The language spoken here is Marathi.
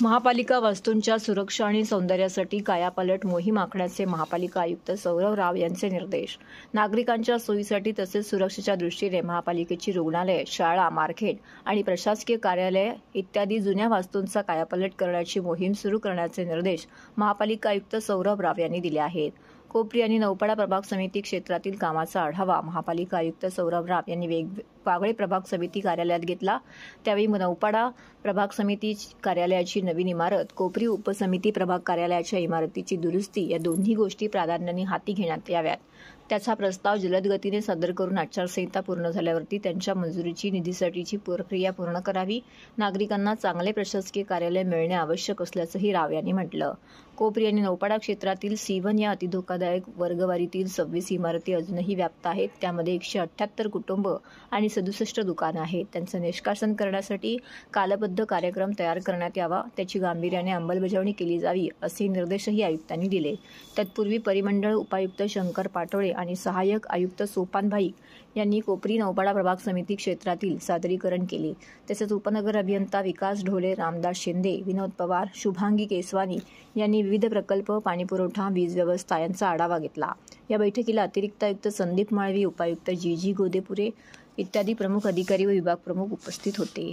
महापालिका वास्तूंच्या सुरक्षा आणि सौंदर्यासाठी कायापालट मोहीम आखण्याचे महापालिका आयुक्त सौरभ राव यांचे निर्देश। नागरिकांच्या सोयीसाठी तसेच सुरक्षेच्या दृष्टीने महापालिकेची रुग्णालये, शाळा, मार्केट आणि प्रशासकीय कार्यालये इत्यादी जुन्या वास्तूंचा कायापालट करण्याची मोहीम सुरू करण्याचे निर्देश महापालिका आयुक्त सौरभ राव यांनी दिले आहेत। कोपरी आणि नौपाडा प्रभाग समिती क्षेत्रातील कामाचा आढावा महापालिका आयुक्त सौरभ राव यांनी वागळे प्रभाग समिती कार्यालयात घेतला। त्यावेळी नौपाडा प्रभाग समिती कार्यालयाची नवीन इमारत, कोपरी उपसमिती प्रभाग कार्यालयाच्या इमारतीची दुरुस्ती या दोन्ही गोष्टी प्राधान्याने हाती घेण्यात याव्यात, त्याचा प्रस्ताव जलद गतीने सादर करून आचारसंहिता पूर्ण झाल्यावरती त्यांच्या मंजुरीची निधीसाठीची प्रक्रिया पूर्ण करावी। नागरिकांना चांगले प्रशासकीय कार्यालय मिळणे आवश्यक असल्याचंही राव यांनी म्हटलं। कोपरी आणि नौपाडा क्षेत्रातील C1 या अतिधोकादायक वर्गवारीतील 26 इमारती अजूनही व्याप्त आहेत। त्यामध्ये 178 कुटुंब आणि 67 दुकानं आहेत। त्यांचं निष्कासन करण्यासाठी कालबद्ध कार्यक्रम तयार करण्यात यावा, त्याची गांभीर्याने अंमलबजावणी केली जावी असे निर्देशही आयुक्तांनी दिले। तत्पूर्वी परिमंडळ उपायुक्त शंकर पाटोळे आणि सहाय्यक आयुक्त सोपान भाई यांनी कोपरी नौपाडा प्रभाग समिती क्षेत्रातील सादरीकरण केले। तसेच उपनगर अभियंता विकास ढोले, रामदास शिंदे, विनोद पवार, शुभांगी केसवानी यांनी विविध प्रकल्प, पाणीपुरवठा, वीज व्यवस्था यांचा आढावा घेतला। या बैठकीला अतिरिक्त आयुक्त संदीप माळवी, उपायुक्त जी गोदेपुरे इत्यादी प्रमुख अधिकारी व विभाग प्रमुख उपस्थित होते।